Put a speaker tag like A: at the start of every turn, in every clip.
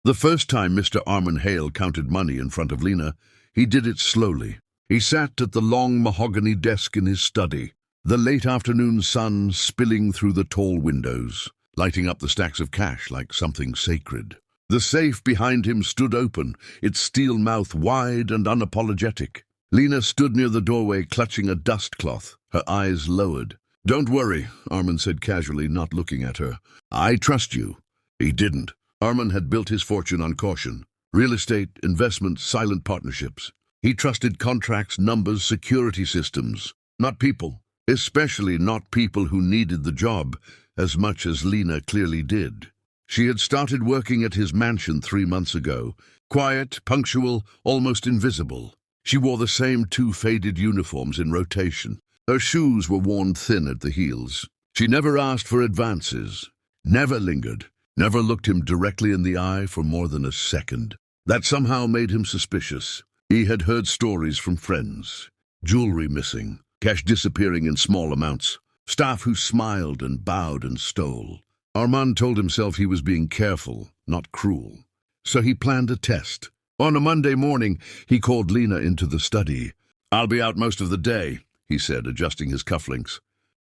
A: The first time Mr. Armand Hale counted money in front of Lena, he did it slowly. He sat at the long mahogany desk in his study, the late afternoon sun spilling through the tall windows, lighting up the stacks of cash like something sacred. The safe behind him stood open, its steel mouth wide and unapologetic. Lena stood near the doorway, clutching a dust cloth, her eyes lowered. "Don't worry," Armand said casually, not looking at her. "I trust you." He didn't. Armand had built his fortune on caution. Real estate, investments, silent partnerships. He trusted contracts, numbers, security systems, not people, especially not people who needed the job as much as Lena clearly did. She had started working at his mansion 3 months ago, quiet, punctual, almost invisible. She wore the same 2 faded uniforms in rotation. Her shoes were worn thin at the heels. She never asked for advances, never lingered, never looked him directly in the eye for more than a second. That somehow made him suspicious. He had heard stories from friends. Jewelry missing, cash disappearing in small amounts, staff who smiled and bowed and stole. Armand told himself he was being careful, not cruel. So he planned a test. On a Monday morning, he called Lena into the study. "I'll be out most of the day," he said, adjusting his cufflinks.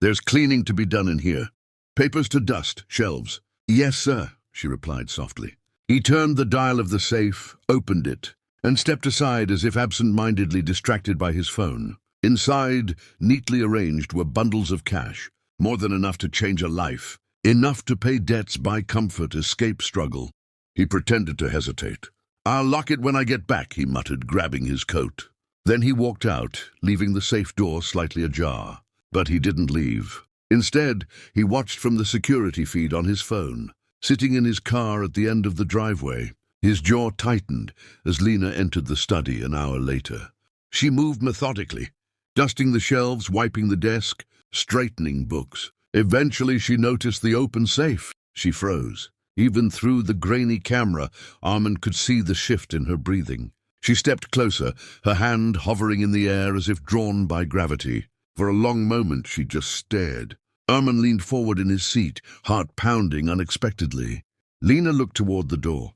A: "There's cleaning to be done in here. Papers to dust, shelves." "Yes, sir," she replied softly. He turned the dial of the safe, opened it, and stepped aside as if absent-mindedly distracted by his phone. Inside, neatly arranged, were bundles of cash, more than enough to change a life, enough to pay debts, buy comfort, escape struggle. He pretended to hesitate. "I'll lock it when I get back," he muttered, grabbing his coat. Then he walked out, leaving the safe door slightly ajar. But he didn't leave. Instead, he watched from the security feed on his phone, sitting in his car at the end of the driveway. His jaw tightened as Lena entered the study an hour later. She moved methodically, dusting the shelves, wiping the desk, straightening books. Eventually she noticed the open safe. She froze. Even through the grainy camera, Armand could see the shift in her breathing. She stepped closer, her hand hovering in the air as if drawn by gravity. For a long moment she just stared. Armand leaned forward in his seat, heart pounding unexpectedly. Lena looked toward the door.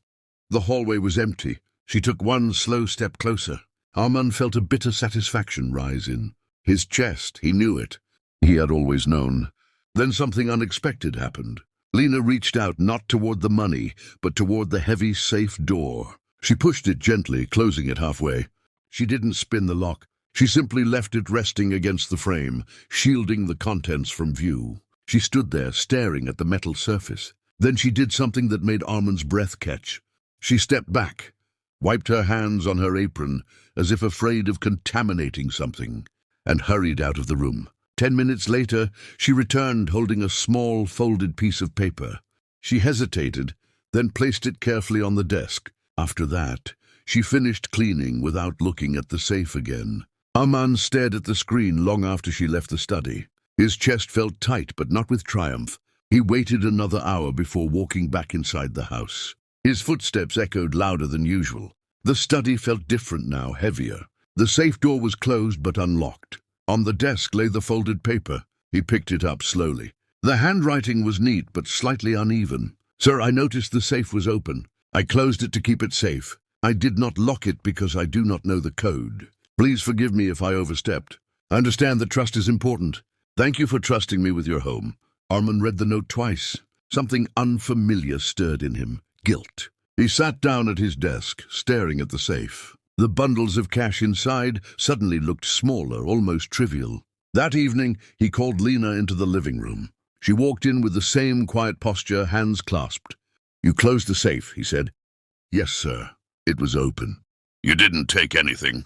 A: The hallway was empty. She took one slow step closer. Armand felt a bitter satisfaction rise in his chest. He knew it. He had always known. Then something unexpected happened. Lena reached out, not toward the money, but toward the heavy safe door. She pushed it gently, closing it halfway. She didn't spin the lock. She simply left it resting against the frame, shielding the contents from view. She stood there, staring at the metal surface. Then she did something that made Armand's breath catch. She stepped back, wiped her hands on her apron, as if afraid of contaminating something, and hurried out of the room. 10 minutes later, she returned holding a small, folded piece of paper. She hesitated, then placed it carefully on the desk. After that, she finished cleaning without looking at the safe again. Armand stared at the screen long after she left the study. His chest felt tight, but not with triumph. He waited another hour before walking back inside the house. His footsteps echoed louder than usual. The study felt different now, heavier. The safe door was closed but unlocked. On the desk lay the folded paper. He picked it up slowly. The handwriting was neat but slightly uneven. "Sir, I noticed the safe was open. I closed it to keep it safe. I did not lock it because I do not know the code. Please forgive me if I overstepped. I understand that trust is important. Thank you for trusting me with your home." Armand read the note twice. Something unfamiliar stirred in him. Guilt. He sat down at his desk, staring at the safe. The bundles of cash inside suddenly looked smaller, almost trivial. That evening, he called Lena into the living room. She walked in with the same quiet posture, hands clasped. "You closed the safe," he said. "Yes, sir. It was open." "You didn't take anything?"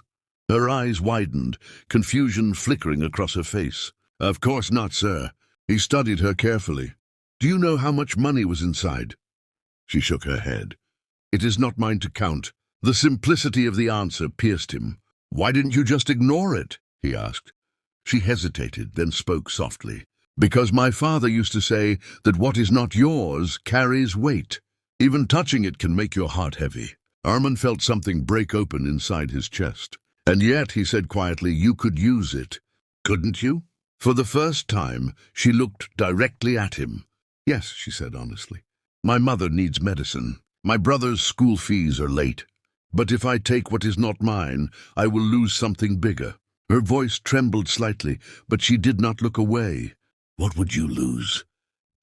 A: Her eyes widened, confusion flickering across her face. "Of course not, sir." He studied her carefully. "Do you know how much money was inside?" She shook her head. "It is not mine to count." The simplicity of the answer pierced him. "Why didn't you just ignore it?" he asked. She hesitated, then spoke softly. "Because my father used to say that what is not yours carries weight. Even touching it can make your heart heavy." Armand felt something break open inside his chest. "And yet," he said quietly, "you could use it. Couldn't you?" For the first time, she looked directly at him. "Yes," she said honestly. "My mother needs medicine." My brother's school fees are late. But if I take what is not mine, I will lose something bigger. Her voice trembled slightly, but she did not look away. What would you lose?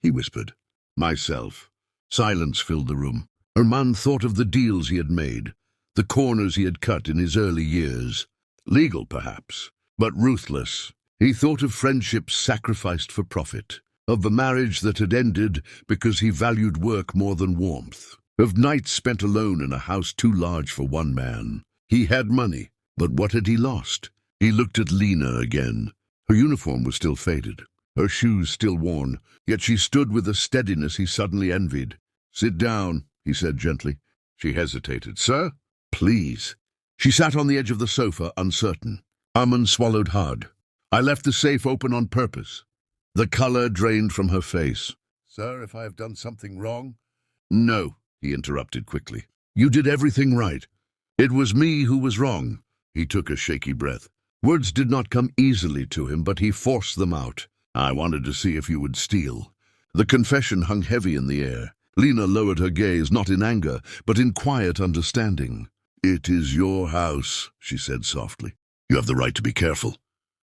A: He whispered. Myself. Silence filled the room. Herman thought of the deals he had made, the corners he had cut in his early years. Legal, perhaps, but ruthless. He thought of friendships sacrificed for profit, of the marriage that had ended because he valued work more than warmth, of nights spent alone in a house too large for one man. He had money, but what had he lost? He looked at Lena again. Her uniform was still faded, her shoes still worn, yet she stood with a steadiness he suddenly envied. Sit down, he said gently. She hesitated. Sir? Please. She sat on the edge of the sofa, uncertain. Armand swallowed hard. I left the safe open on purpose. The color drained from her face. Sir, if I have done something wrong? No, he interrupted quickly. You did everything right. It was me who was wrong. He took a shaky breath. Words did not come easily to him, but he forced them out. I wanted to see if you would steal. The confession hung heavy in the air. Lena lowered her gaze, not in anger, but in quiet understanding. It is your house, she said softly. You have the right to be careful.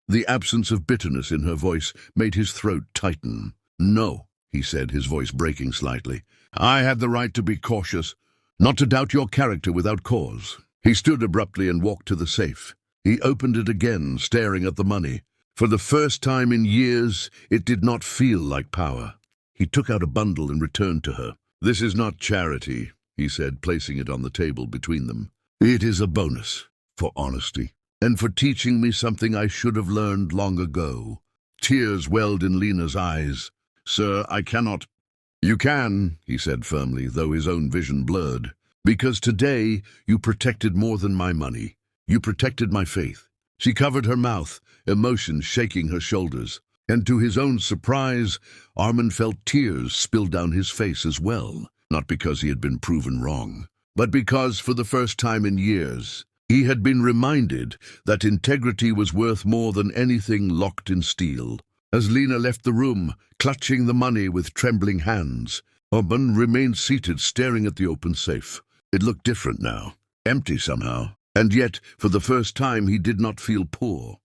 A: The absence of bitterness in her voice made his throat tighten. No, he said, his voice breaking slightly. I had the right to be cautious, not to doubt your character without cause. He stood abruptly and walked to the safe. He opened it again, staring at the money. For the first time in years, it did not feel like power. He took out a bundle and returned to her. This is not charity, he said, placing it on the table between them. It is a bonus for honesty, and for teaching me something I should have learned long ago. Tears welled in Lena's eyes. Sir, I cannot. You can, he said firmly, though his own vision blurred. Because today you protected more than my money. You protected my faith. She covered her mouth, emotion shaking her shoulders. And to his own surprise, Armand felt tears spill down his face as well, not because he had been proven wrong, but because for the first time in years, he had been reminded that integrity was worth more than anything locked in steel. As Lena left the room, clutching the money with trembling hands, Armand remained seated, staring at the open safe. It looked different now, empty somehow, and yet, for the first time, he did not feel poor.